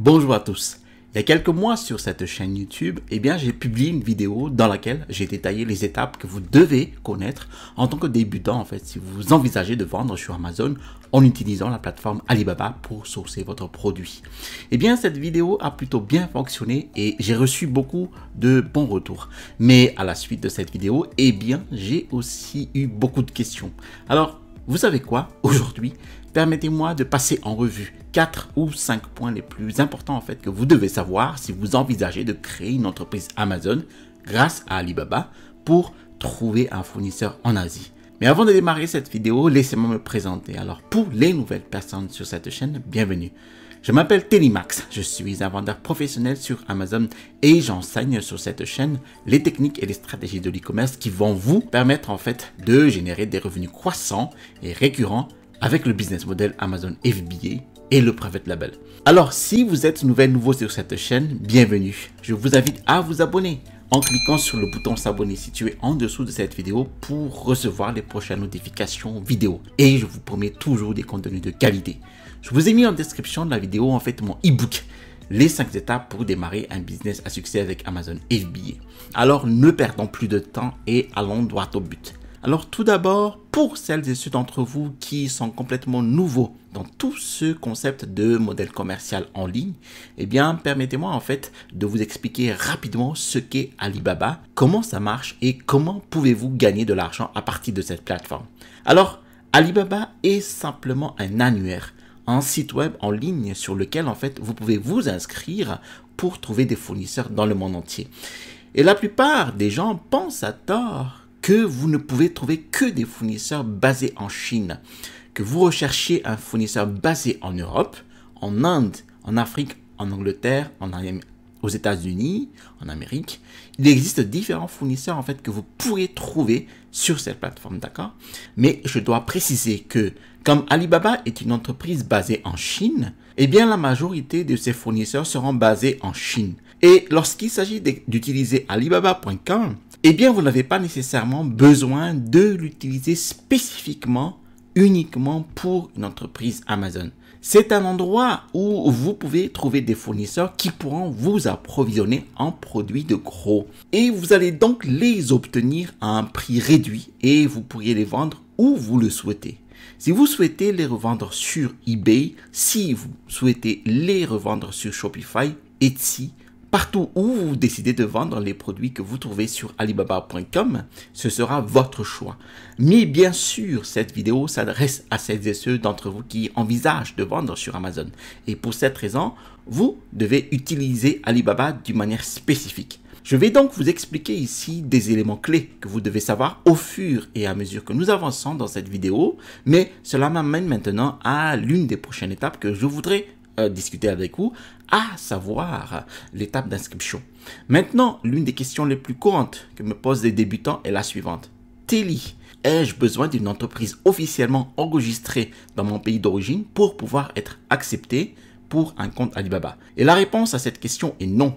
Bonjour à tous. Il y a quelques mois sur cette chaîne YouTube, j'ai publié une vidéo dans laquelle j'ai détaillé les étapes que vous devez connaître en tant que débutant si vous envisagez de vendre sur Amazon en utilisant la plateforme Alibaba pour sourcer votre produit. Cette vidéo a plutôt bien fonctionné et j'ai reçu beaucoup de bons retours. Mais à la suite de cette vidéo, j'ai aussi eu beaucoup de questions. Alors, vous savez quoi? Aujourd'hui, permettez-moi de passer en revue 4 ou 5 points les plus importants que vous devez savoir si vous envisagez de créer une entreprise Amazon grâce à Alibaba pour trouver un fournisseur en Asie. Mais avant de démarrer cette vidéo, laissez-moi me présenter. Alors pour les nouvelles personnes sur cette chaîne, bienvenue. Je m'appelle Tellymax, je suis un vendeur professionnel sur Amazon et j'enseigne sur cette chaîne les techniques et les stratégies de l'e-commerce qui vont vous permettre de générer des revenus croissants et récurrents avec le business model Amazon FBA et le private label. Alors si vous êtes nouveau sur cette chaîne, bienvenue. Je vous invite à vous abonner en cliquant sur le bouton s'abonner situé en dessous de cette vidéo pour recevoir les prochaines notifications vidéo. Et je vous promets toujours des contenus de qualité. Je vous ai mis en description de la vidéo mon e-book, les 5 étapes pour démarrer un business à succès avec Amazon FBA. Alors ne perdons plus de temps et allons droit au but. Alors tout d'abord, pour celles et ceux d'entre vous qui sont complètement nouveaux dans tout ce concept de modèle commercial en ligne, permettez-moi de vous expliquer rapidement ce qu'est Alibaba, comment ça marche et comment pouvez-vous gagner de l'argent à partir de cette plateforme. Alors, Alibaba est simplement un annuaire, un site web en ligne sur lequel vous pouvez vous inscrire pour trouver des fournisseurs dans le monde entier. Et la plupart des gens pensent à tort que vous ne pouvez trouver que des fournisseurs basés en Chine, que vous recherchiez un fournisseur basé en Europe, en Inde, en Afrique, en Angleterre, aux États-Unis, en Amérique. Il existe différents fournisseurs que vous pourrez trouver sur cette plateforme, d'accord? Mais je dois préciser que comme Alibaba est une entreprise basée en Chine, la majorité de ses fournisseurs seront basés en Chine. Et lorsqu'il s'agit d'utiliser Alibaba.com, vous n'avez pas nécessairement besoin de l'utiliser spécifiquement, uniquement pour une entreprise Amazon. C'est un endroit où vous pouvez trouver des fournisseurs qui pourront vous approvisionner en produits de gros. Et vous allez donc les obtenir à un prix réduit et vous pourriez les vendre où vous le souhaitez. Si vous souhaitez les revendre sur eBay, si vous souhaitez les revendre sur Shopify, Etsy, partout où vous décidez de vendre les produits que vous trouvez sur Alibaba.com, ce sera votre choix. Mais bien sûr, cette vidéo s'adresse à celles et ceux d'entre vous qui envisagent de vendre sur Amazon. Et pour cette raison, vous devez utiliser Alibaba d'une manière spécifique. Je vais donc vous expliquer ici des éléments clés que vous devez savoir au fur et à mesure que nous avançons dans cette vidéo. Mais cela m'amène maintenant à l'une des prochaines étapes que je voudrais discuter avec vous, à savoir l'étape d'inscription. Maintenant, l'une des questions les plus courantes que me posent les débutants est la suivante. Telly, ai-je besoin d'une entreprise officiellement enregistrée dans mon pays d'origine pour pouvoir être accepté pour un compte Alibaba? Et la réponse à cette question est non.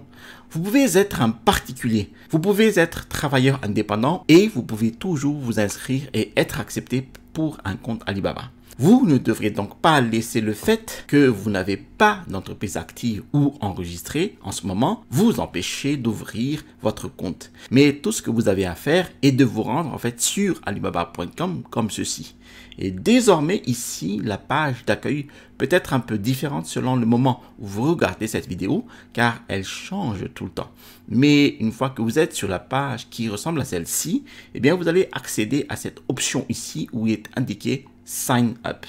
Vous pouvez être un particulier, vous pouvez être travailleur indépendant et vous pouvez toujours vous inscrire et être accepté pour un compte Alibaba. Vous ne devrez donc pas laisser le fait que vous n'avez pas d'entreprise active ou enregistrée en ce moment vous empêcher d'ouvrir votre compte. Mais tout ce que vous avez à faire est de vous rendre sur alibaba.com comme ceci. Et désormais ici, la page d'accueil peut être un peu différente selon le moment où vous regardez cette vidéo car elle change tout le temps. Mais une fois que vous êtes sur la page qui ressemble à celle-ci, vous allez accéder à cette option ici où il est indiqué Sign Up.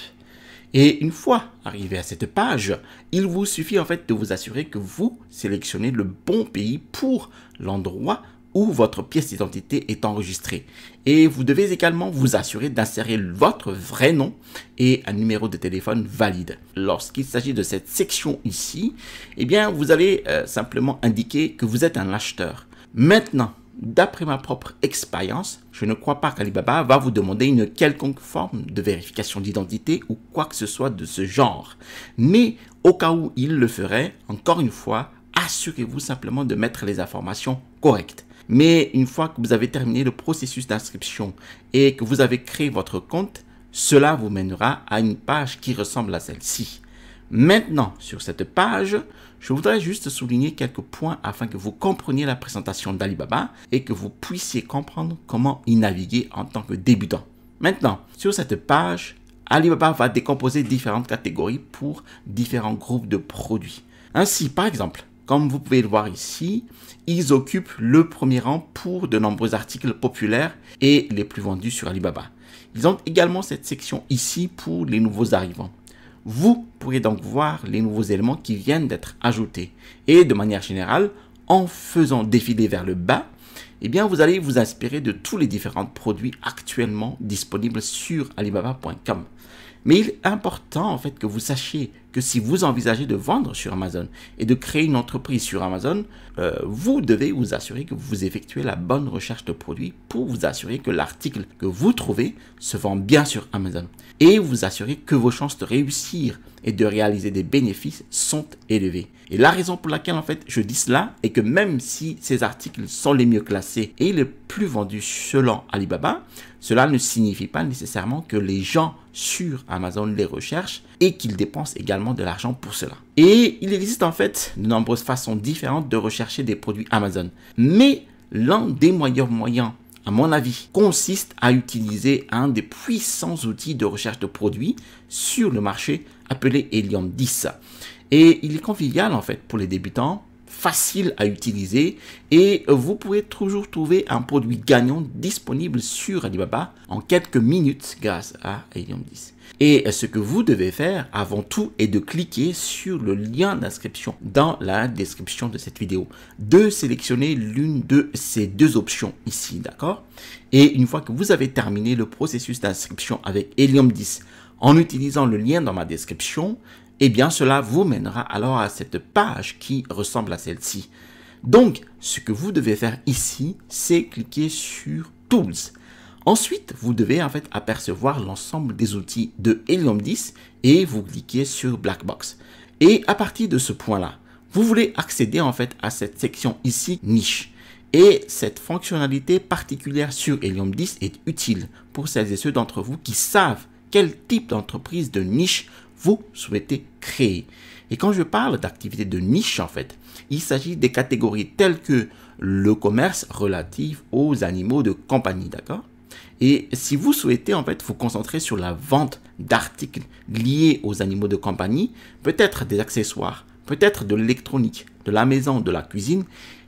Et une fois arrivé à cette page, il vous suffit de vous assurer que vous sélectionnez le bon pays pour l'endroit où votre pièce d'identité est enregistrée. Et vous devez également vous assurer d'insérer votre vrai nom et un numéro de téléphone valide. Lorsqu'il s'agit de cette section ici, vous allez simplement indiquer que vous êtes un acheteur. Maintenant, d'après ma propre expérience, je ne crois pas qu'Alibaba va vous demander une quelconque forme de vérification d'identité ou quoi que ce soit de ce genre. Mais au cas où il le ferait, encore une fois, assurez-vous simplement de mettre les informations correctes. Mais une fois que vous avez terminé le processus d'inscription et que vous avez créé votre compte, cela vous mènera à une page qui ressemble à celle-ci. Maintenant, sur cette page, je voudrais juste souligner quelques points afin que vous compreniez la présentation d'Alibaba et que vous puissiez comprendre comment y naviguer en tant que débutant. Maintenant, sur cette page, Alibaba va décomposer différentes catégories pour différents groupes de produits. Ainsi, par exemple, comme vous pouvez le voir ici, ils occupent le premier rang pour de nombreux articles populaires et les plus vendus sur Alibaba. Ils ont également cette section ici pour les nouveaux arrivants. Vous pourrez donc voir les nouveaux éléments qui viennent d'être ajoutés. Et de manière générale, en faisant défiler vers le bas, eh bien, vous allez vous inspirer de tous les différents produits actuellement disponibles sur Alibaba.com. Mais il est important en fait que vous sachiez que si vous envisagez de vendre sur Amazon et de créer une entreprise sur Amazon, vous devez vous assurer que vous effectuez la bonne recherche de produits pour vous assurer que l'article que vous trouvez se vend bien sur Amazon et vous assurer que vos chances de réussir et de réaliser des bénéfices sont élevées. Et la raison pour laquelle en fait je dis cela est que même si ces articles sont les mieux classés et les plus vendus selon Alibaba, cela ne signifie pas nécessairement que les gens sur Amazon les recherchent et qu'ils dépensent également de l'argent pour cela. Et il existe en fait de nombreuses façons différentes de rechercher des produits Amazon. Mais l'un des meilleurs moyens, à mon avis, consiste à utiliser un des puissants outils de recherche de produits sur le marché appelé Helium 10. Et il est convivial en fait pour les débutants, facile à utiliser et vous pourrez toujours trouver un produit gagnant disponible sur Alibaba en quelques minutes grâce à Helium 10. Et ce que vous devez faire avant tout est de cliquer sur le lien d'inscription dans la description de cette vidéo, de sélectionner l'une de ces deux options ici, d'accord? Et une fois que vous avez terminé le processus d'inscription avec Helium 10 en utilisant le lien dans ma description, eh bien, cela vous mènera alors à cette page qui ressemble à celle-ci. Donc, ce que vous devez faire ici, c'est cliquer sur Tools. Ensuite, vous devez en fait apercevoir l'ensemble des outils de Helium 10 et vous cliquez sur Black Box. Et à partir de ce point-là, vous voulez accéder en fait à cette section ici, niche. Et cette fonctionnalité particulière sur Helium 10 est utile pour celles et ceux d'entre vous qui savent quel type d'entreprise de niche vous souhaitez créer. Et quand je parle d'activité de niche, en fait, il s'agit des catégories telles que le commerce relatif aux animaux de compagnie, d'accord? Et si vous souhaitez, en fait, vous concentrer sur la vente d'articles liés aux animaux de compagnie, peut-être des accessoires, peut-être de l'électronique, de la maison, de la cuisine,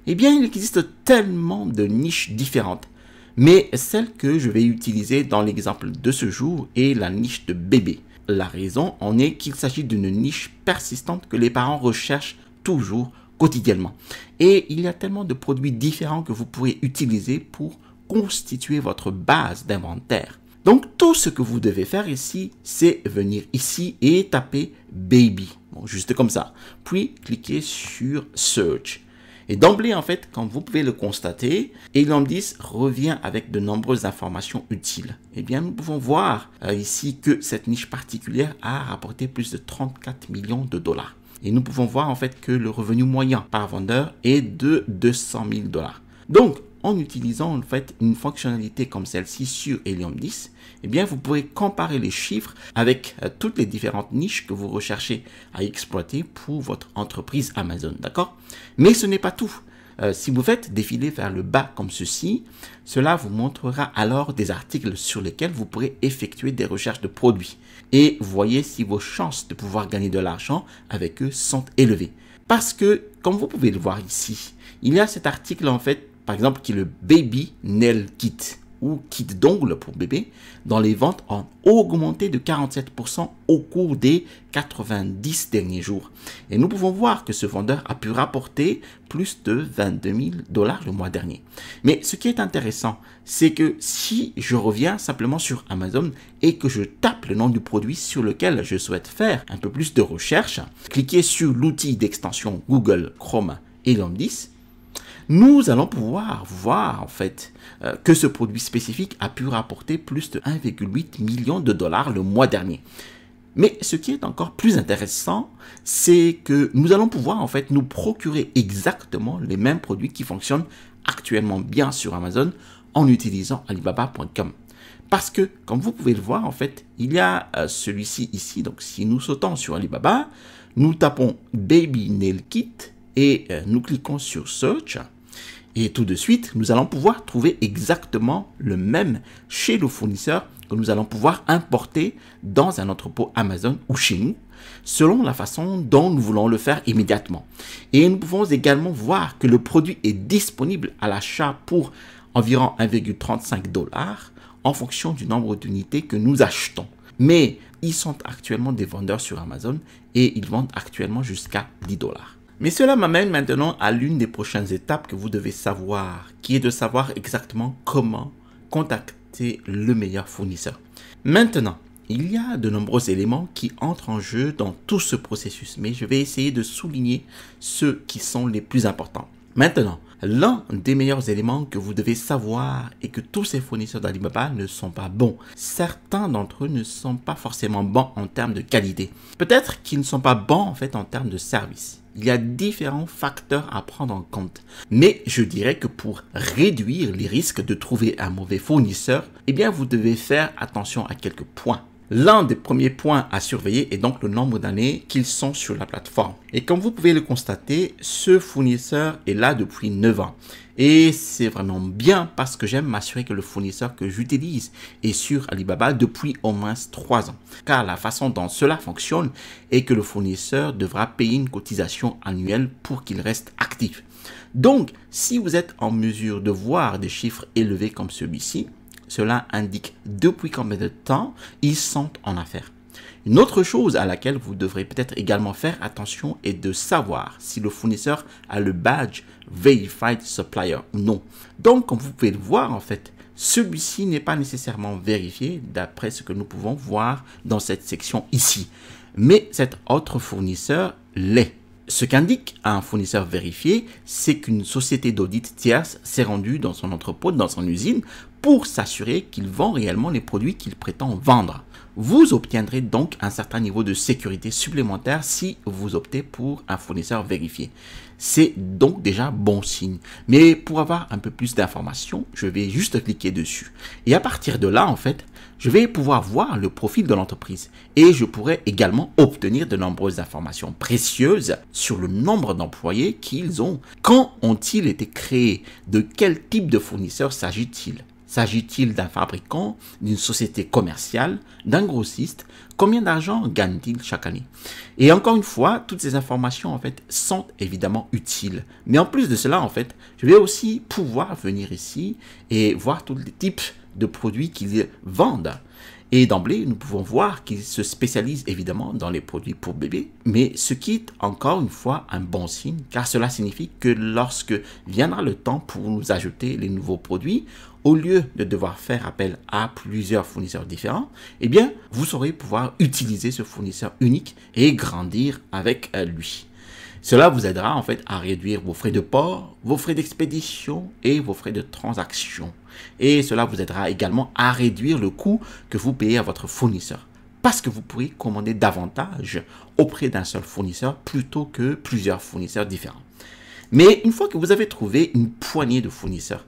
eh bien, il existe tellement de niches différentes. Mais celle que je vais utiliser dans l'exemple de ce jour est la niche de bébé. La raison en est qu'il s'agit d'une niche persistante que les parents recherchent toujours quotidiennement. Et il y a tellement de produits différents que vous pourrez utiliser pour constituer votre base d'inventaire. Donc, tout ce que vous devez faire ici, c'est venir ici et taper baby. Bon, juste comme ça. Puis, cliquez sur search. Et d'emblée, en fait, comme vous pouvez le constater, Helium 10 revient avec de nombreuses informations utiles. Eh bien, nous pouvons voir ici que cette niche particulière a rapporté plus de 34 millions de dollars. Et nous pouvons voir en fait que le revenu moyen par vendeur est de 200 000 dollars. Donc, en utilisant en fait une fonctionnalité comme celle-ci sur Helium 10, eh bien, vous pourrez comparer les chiffres avec toutes les différentes niches que vous recherchez à exploiter pour votre entreprise Amazon, d'accord? Mais ce n'est pas tout. Si vous faites défiler vers le bas comme ceci, cela vous montrera alors des articles sur lesquels vous pourrez effectuer des recherches de produits. Et voyez si vos chances de pouvoir gagner de l'argent avec eux sont élevées. Parce que, comme vous pouvez le voir ici, il y a cet article en fait, par exemple, qui est le Baby Nail Kit ou kit d'ongles pour bébé, dont les ventes ont augmenté de 47% au cours des 90 derniers jours. Et nous pouvons voir que ce vendeur a pu rapporter plus de 22 000 dollars le mois dernier. Mais ce qui est intéressant, c'est que si je reviens simplement sur Amazon et que je tape le nom du produit sur lequel je souhaite faire un peu plus de recherche, cliquez sur l'outil d'extension Google Chrome Helium 10, nous allons pouvoir voir en fait que ce produit spécifique a pu rapporter plus de 1,8 million de dollars le mois dernier. Mais ce qui est encore plus intéressant, c'est que nous allons pouvoir en fait nous procurer exactement les mêmes produits qui fonctionnent actuellement bien sur Amazon en utilisant Alibaba.com. Parce que, comme vous pouvez le voir, en fait, il y a celui-ci ici. Donc, si nous sautons sur Alibaba, nous tapons Baby Nail Kit et nous cliquons sur Search. Et tout de suite, nous allons pouvoir trouver exactement le même chez le fournisseur que nous allons pouvoir importer dans un entrepôt Amazon ou chez nous, selon la façon dont nous voulons le faire immédiatement. Et nous pouvons également voir que le produit est disponible à l'achat pour environ 1,35 $ en fonction du nombre d'unités que nous achetons. Mais ils sont actuellement des vendeurs sur Amazon et ils vendent actuellement jusqu'à 10 $. Mais cela m'amène maintenant à l'une des prochaines étapes que vous devez savoir, qui est de savoir exactement comment contacter le meilleur fournisseur. Maintenant, il y a de nombreux éléments qui entrent en jeu dans tout ce processus, mais je vais essayer de souligner ceux qui sont les plus importants. Maintenant, l'un des meilleurs éléments que vous devez savoir est que tous ces fournisseurs d'Alibaba ne sont pas bons. Certains d'entre eux ne sont pas forcément bons en termes de qualité. Peut-être qu'ils ne sont pas bons en fait en termes de service. Il y a différents facteurs à prendre en compte. Mais je dirais que pour réduire les risques de trouver un mauvais fournisseur, eh bien vous devez faire attention à quelques points. L'un des premiers points à surveiller est donc le nombre d'années qu'ils sont sur la plateforme. Et comme vous pouvez le constater, ce fournisseur est là depuis 9 ans. Et c'est vraiment bien parce que j'aime m'assurer que le fournisseur que j'utilise est sur Alibaba depuis au moins 3 ans. Car la façon dont cela fonctionne est que le fournisseur devra payer une cotisation annuelle pour qu'il reste actif. Donc, si vous êtes en mesure de voir des chiffres élevés comme celui-ci, cela indique depuis combien de temps ils sont en affaires. Une autre chose à laquelle vous devrez peut-être également faire attention est de savoir si le fournisseur a le badge Verified Supplier ou non. Donc, comme vous pouvez le voir, en fait, celui-ci n'est pas nécessairement vérifié d'après ce que nous pouvons voir dans cette section ici. Mais cet autre fournisseur l'est. Ce qu'indique un fournisseur vérifié, c'est qu'une société d'audit tierce s'est rendue dans son entrepôt, dans son usine, pour s'assurer qu'il vend réellement les produits qu'il prétend vendre. Vous obtiendrez donc un certain niveau de sécurité supplémentaire si vous optez pour un fournisseur vérifié. C'est donc déjà bon signe. Mais pour avoir un peu plus d'informations, je vais juste cliquer dessus. Et à partir de là, en fait, je vais pouvoir voir le profil de l'entreprise. Et je pourrai également obtenir de nombreuses informations précieuses sur le nombre d'employés qu'ils ont. Quand ont-ils été créés? De quel type de fournisseur s'agit-il? S'agit-il d'un fabricant, d'une société commerciale, d'un grossiste? Combien d'argent gagne-t-il chaque année? Et encore une fois, toutes ces informations en fait sont évidemment utiles. Mais en plus de cela, en fait, je vais aussi pouvoir venir ici et voir tous les types de produits qu'ils vendent. Et d'emblée, nous pouvons voir qu'ils se spécialisent évidemment dans les produits pour bébés, mais ce qui est encore une fois un bon signe, car cela signifie que lorsque viendra le temps pour nous ajouter les nouveaux produits, au lieu de devoir faire appel à plusieurs fournisseurs différents, eh bien, vous saurez pouvoir utiliser ce fournisseur unique et grandir avec lui. Cela vous aidera en fait à réduire vos frais de port, vos frais d'expédition et vos frais de transaction. Et cela vous aidera également à réduire le coût que vous payez à votre fournisseur. Parce que vous pourrez commander davantage auprès d'un seul fournisseur plutôt que plusieurs fournisseurs différents. Mais une fois que vous avez trouvé une poignée de fournisseurs,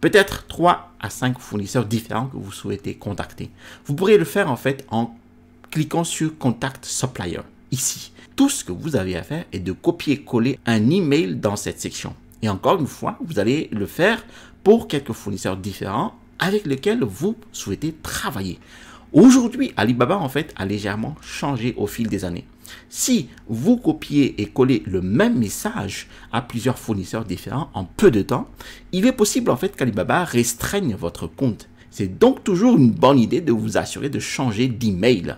peut-être 3 à 5 fournisseurs différents que vous souhaitez contacter, vous pourrez le faire en fait en cliquant sur Contact Supplier ici. Tout ce que vous avez à faire est de copier-coller un email dans cette section. Et encore une fois, vous allez le faire pour quelques fournisseurs différents avec lesquels vous souhaitez travailler. Aujourd'hui, Alibaba en fait a légèrement changé au fil des années. Si vous copiez et collez le même message à plusieurs fournisseurs différents en peu de temps, il est possible en fait qu'Alibaba restreigne votre compte. C'est donc toujours une bonne idée de vous assurer de changer d'email.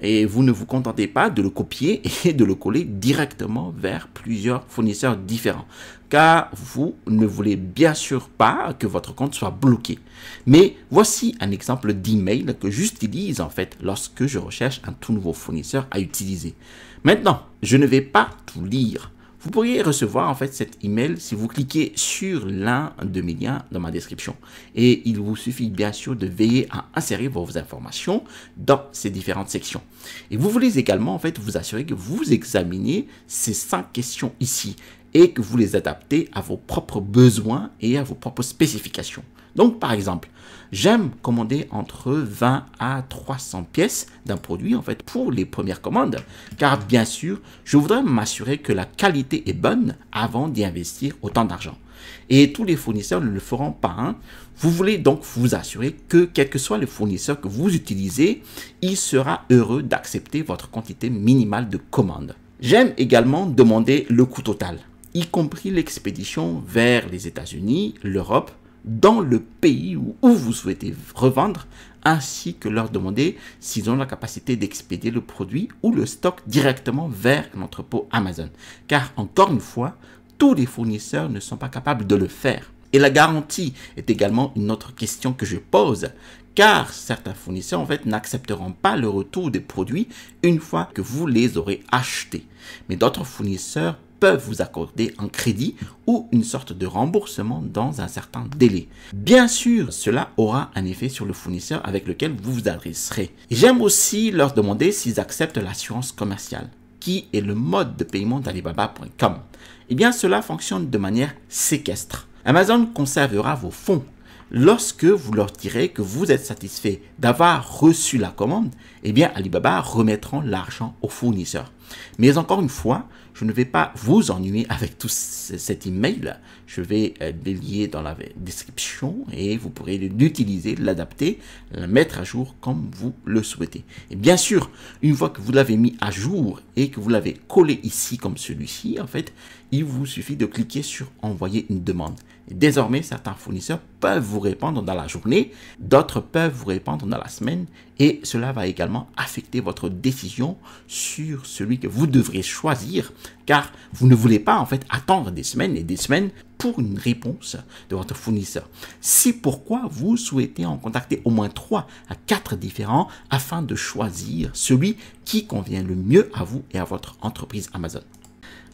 Et vous ne vous contentez pas de le copier et de le coller directement vers plusieurs fournisseurs différents. Car vous ne voulez bien sûr pas que votre compte soit bloqué. Mais voici un exemple d'email que j'utilise en fait lorsque je recherche un tout nouveau fournisseur à utiliser. Maintenant, je ne vais pas tout lire. Vous pourriez recevoir en fait cet email si vous cliquez sur l'un de mes liens dans ma description. Et il vous suffit bien sûr de veiller à insérer vos informations dans ces différentes sections. Et vous voulez également en fait vous assurer que vous examinez ces 5 questions ici et que vous les adaptez à vos propres besoins et à vos propres spécifications. Donc par exemple, j'aime commander entre 20 à 300 pièces d'un produit en fait pour les premières commandes, car bien sûr, je voudrais m'assurer que la qualité est bonne avant d'y investir autant d'argent. Et tous les fournisseurs ne le feront pas. Hein. Vous voulez donc vous assurer que quel que soit le fournisseur que vous utilisez, il sera heureux d'accepter votre quantité minimale de commandes. J'aime également demander le coût total, y compris l'expédition vers les États-Unis, l'Europe, dans le pays où vous souhaitez revendre, ainsi que leur demander s'ils ont la capacité d'expédier le produit ou le stock directement vers l'entrepôt Amazon. Car encore une fois, tous les fournisseurs ne sont pas capables de le faire. Et la garantie est également une autre question que je pose, car certains fournisseurs en fait n'accepteront pas le retour des produits une fois que vous les aurez achetés. Mais d'autres fournisseurs peuvent vous accorder un crédit ou une sorte de remboursement dans un certain délai. Bien sûr, cela aura un effet sur le fournisseur avec lequel vous vous adresserez. J'aime aussi leur demander s'ils acceptent l'assurance commerciale, qui est le mode de paiement d'Alibaba.com. Eh bien, cela fonctionne de manière séquestre. Amazon conservera vos fonds. Lorsque vous leur direz que vous êtes satisfait d'avoir reçu la commande, eh bien, Alibaba remettront l'argent au fournisseur. Mais encore une fois, je ne vais pas vous ennuyer avec tout cet email. Je vais le lier dans la description et vous pourrez l'utiliser, l'adapter, le mettre à jour comme vous le souhaitez. Et bien sûr, une fois que vous l'avez mis à jour et que vous l'avez collé ici comme celui-ci, en fait, il vous suffit de cliquer sur envoyer une demande. Et désormais, certains fournisseurs peuvent vous répondre dans la journée, d'autres peuvent vous répondre dans la semaine et cela va également affecter votre décision sur celui que vous devrez choisir car vous ne voulez pas en fait attendre des semaines et des semaines pour une réponse de votre fournisseur. C'est pourquoi vous souhaitez en contacter au moins 3 à 4 différents afin de choisir celui qui convient le mieux à vous et à votre entreprise Amazon.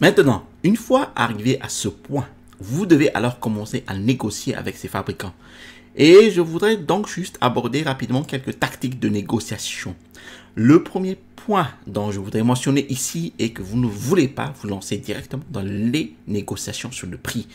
Maintenant, une fois arrivé à ce point, vous devez alors commencer à négocier avec ces fabricants. Et je voudrais donc juste aborder rapidement quelques tactiques de négociation. Le premier point dont je voudrais mentionner ici est que vous ne voulez pas vous lancer directement dans les négociations sur le prix.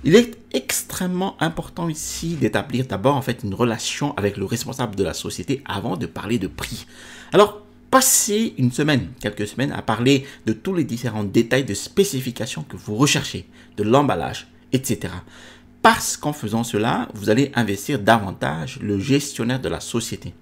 Il est extrêmement important ici d'établir d'abord en fait une relation avec le responsable de la société avant de parler de prix. Alors, passez une semaine, quelques semaines à parler de tous les différents détails de spécifications que vous recherchez, de l'emballage, etc. Parce qu'en faisant cela, vous allez investir davantage le gestionnaire de la société.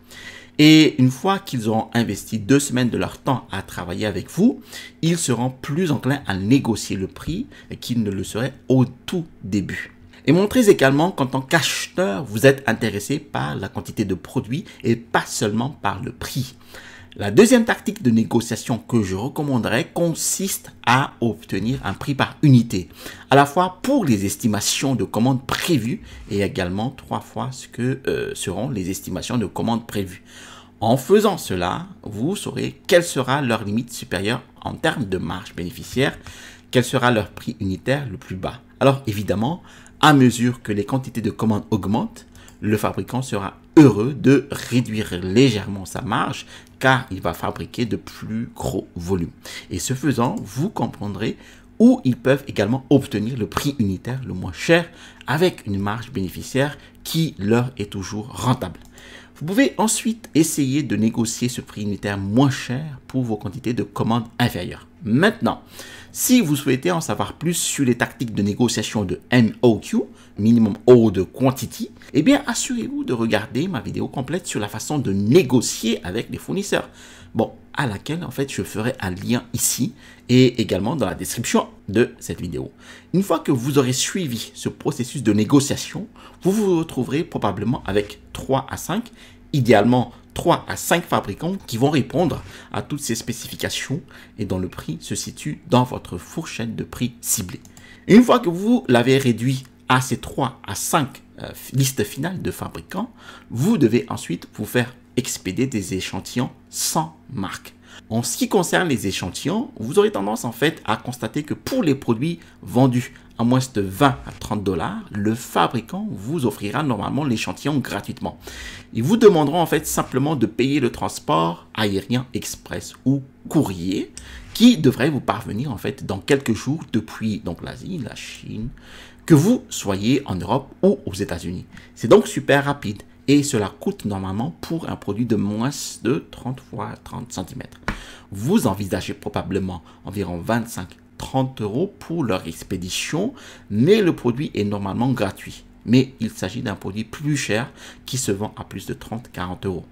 Et une fois qu'ils auront investi 2 semaines de leur temps à travailler avec vous, ils seront plus enclins à négocier le prix qu'ils ne le seraient au tout début. Et montrez également qu'en tant qu'acheteur, vous êtes intéressé par la quantité de produits et pas seulement par le prix. La deuxième tactique de négociation que je recommanderais consiste à obtenir un prix par unité, à la fois pour les estimations de commandes prévues et également 3 fois ce que seront les estimations de commandes prévues. En faisant cela, vous saurez quelle sera leur limite supérieure en termes de marge bénéficiaire, quel sera leur prix unitaire le plus bas. Alors évidemment, à mesure que les quantités de commandes augmentent, le fabricant sera heureux de réduire légèrement sa marge car il va fabriquer de plus gros volumes. Et ce faisant, vous comprendrez où ils peuvent également obtenir le prix unitaire le moins cher avec une marge bénéficiaire qui leur est toujours rentable. Vous pouvez ensuite essayer de négocier ce prix unitaire moins cher pour vos quantités de commandes inférieures. Maintenant, si vous souhaitez en savoir plus sur les tactiques de négociation de MOQ, Minimum Order Quantity, eh bien assurez-vous de regarder ma vidéo complète sur la façon de négocier avec les fournisseurs. Bon, à laquelle en fait je ferai un lien ici et également dans la description de cette vidéo. Une fois que vous aurez suivi ce processus de négociation, vous vous retrouverez probablement avec 3 à 5, idéalement 3 à 5 fabricants qui vont répondre à toutes ces spécifications et dont le prix se situe dans votre fourchette de prix ciblée. Une fois que vous l'avez réduit à ces 3 à 5 listes finales de fabricants, vous devez ensuite vous faire expédier des échantillons sans marque. En ce qui concerne les échantillons, vous aurez tendance en fait à constater que pour les produits vendus à moins de 20 à 30 $, le fabricant vous offrira normalement l'échantillon gratuitement. Ils vous demanderont en fait simplement de payer le transport aérien express ou courrier qui devrait vous parvenir en fait dans quelques jours depuis donc l'Asie, la Chine, que vous soyez en Europe ou aux États-Unis. C'est donc super rapide et cela coûte normalement pour un produit de moins de 30 x 30 cm. Vous envisagez probablement environ 25-30 € pour leur expédition, mais le produit est normalement gratuit. Mais il s'agit d'un produit plus cher qui se vend à plus de 30-40 €.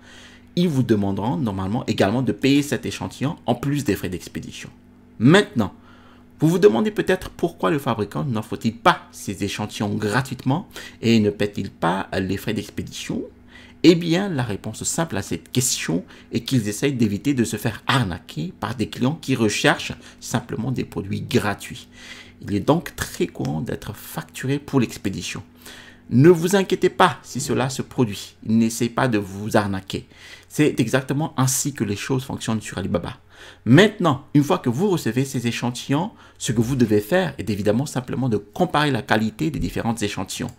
Ils vous demanderont normalement également de payer cet échantillon en plus des frais d'expédition. Maintenant, vous vous demandez peut-être pourquoi le fabricant n'offre-t-il pas ces échantillons gratuitement et ne paie-t-il pas les frais d'expédition? Eh bien, la réponse simple à cette question est qu'ils essayent d'éviter de se faire arnaquer par des clients qui recherchent simplement des produits gratuits. Il est donc très courant d'être facturé pour l'expédition. Ne vous inquiétez pas si cela se produit. Ils n'essayent pas de vous arnaquer. C'est exactement ainsi que les choses fonctionnent sur Alibaba. Maintenant, une fois que vous recevez ces échantillons, ce que vous devez faire est évidemment simplement de comparer la qualité des différents échantillons,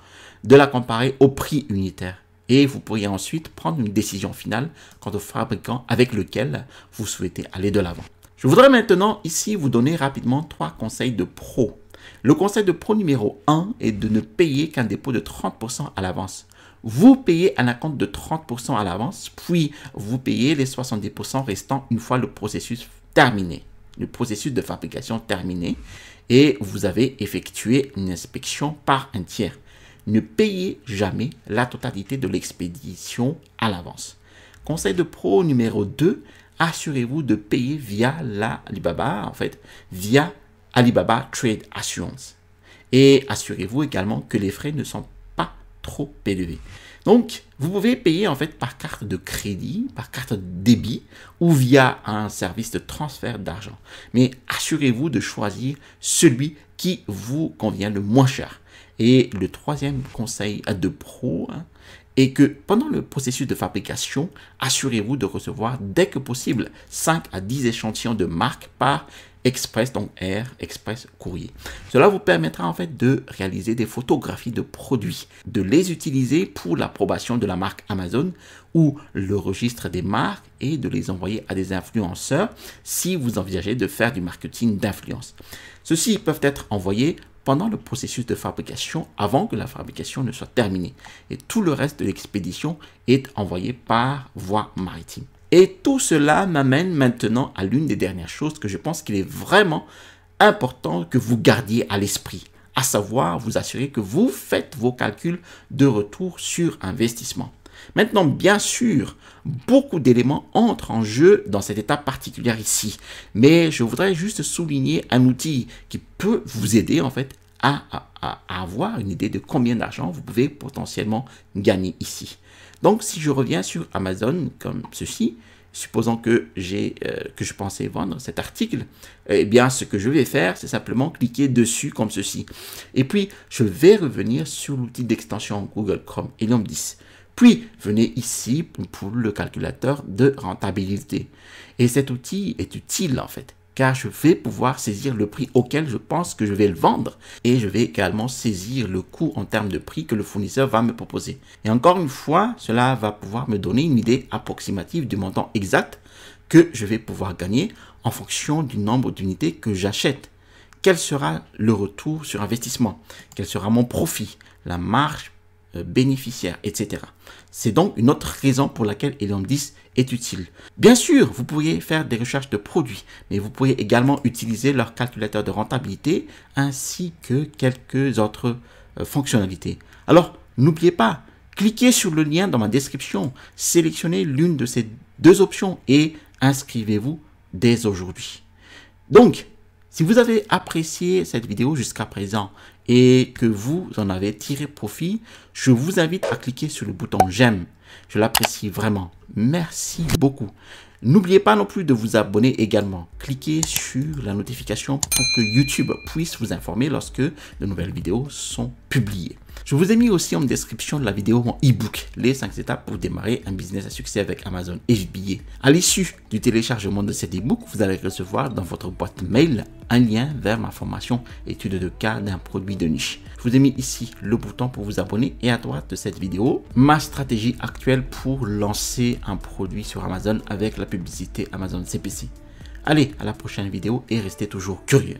de la comparer au prix unitaire. Et vous pourriez ensuite prendre une décision finale quant au fabricant avec lequel vous souhaitez aller de l'avant. Je voudrais maintenant ici vous donner rapidement 3 conseils de pro. Le conseil de pro numéro 1 est de ne payer qu'un dépôt de 30% à l'avance. Vous payez un acompte de 30% à l'avance, puis vous payez les 70% restants une fois le processus terminé, le processus de fabrication terminé, et vous avez effectué une inspection par un tiers. Ne payez jamais la totalité de l'expédition à l'avance. Conseil de pro numéro 2, assurez-vous de payer via Alibaba, via Alibaba Trade Assurance. Et assurez-vous également que les frais ne sont pas trop élevés. Donc, vous pouvez payer par carte de crédit, par carte de débit ou via un service de transfert d'argent. Mais assurez-vous de choisir celui qui vous convient le moins cher. Et le troisième conseil de pro est que pendant le processus de fabrication, assurez-vous de recevoir dès que possible 5 à 10 échantillons de marque par Express, donc Air Express Courrier. Cela vous permettra de réaliser des photographies de produits, de les utiliser pour l'approbation de la marque Amazon ou le registre des marques et de les envoyer à des influenceurs si vous envisagez de faire du marketing d'influence. Ceux-ci peuvent être envoyés pendant le processus de fabrication avant que la fabrication ne soit terminée. Et tout le reste de l'expédition est envoyé par voie maritime. Et tout cela m'amène maintenant à l'une des dernières choses que je pense qu'il est vraiment important que vous gardiez à l'esprit, à savoir vous assurer que vous faites vos calculs de retour sur investissement. Maintenant, bien sûr, beaucoup d'éléments entrent en jeu dans cette étape particulière ici, mais je voudrais juste souligner un outil qui peut vous aider à avoir une idée de combien d'argent vous pouvez potentiellement gagner ici. Donc, si je reviens sur Amazon comme ceci, supposons que je pensais vendre cet article, eh bien, ce que je vais faire, c'est simplement cliquer dessus comme ceci. Et puis, je vais revenir sur l'outil d'extension Google Chrome Helium 10. Puis, venez ici pour le calculateur de rentabilité. Et cet outil est utile car je vais pouvoir saisir le prix auquel je pense que je vais le vendre et je vais également saisir le coût en termes de prix que le fournisseur va me proposer. Et encore une fois, cela va pouvoir me donner une idée approximative du montant exact que je vais pouvoir gagner en fonction du nombre d'unités que j'achète. Quel sera le retour sur investissement? Quel sera mon profit? La marge bénéficiaire, etc. C'est donc une autre raison pour laquelle Helium 10 est utile. Bien sûr, vous pourriez faire des recherches de produits, mais vous pourriez également utiliser leur calculateur de rentabilité ainsi que quelques autres fonctionnalités. Alors, n'oubliez pas, cliquez sur le lien dans ma description, sélectionnez l'une de ces deux options et inscrivez-vous dès aujourd'hui. Donc, si vous avez apprécié cette vidéo jusqu'à présent et que vous en avez tiré profit, je vous invite à cliquer sur le bouton j'aime. Je l'apprécie vraiment. Merci beaucoup. N'oubliez pas non plus de vous abonner également. Cliquez sur la notification pour que YouTube puisse vous informer lorsque de nouvelles vidéos sont publiées. Je vous ai mis aussi en description de la vidéo mon e-book, les 5 étapes pour démarrer un business à succès avec Amazon FBA. À l'issue du téléchargement de cet e-book, vous allez recevoir dans votre boîte mail un lien vers ma formation étude de cas d'un produit de niche. Je vous ai mis ici le bouton pour vous abonner et à droite de cette vidéo, ma stratégie actuelle pour lancer un produit sur Amazon avec la publicité Amazon CPC. Allez, à la prochaine vidéo et restez toujours curieux.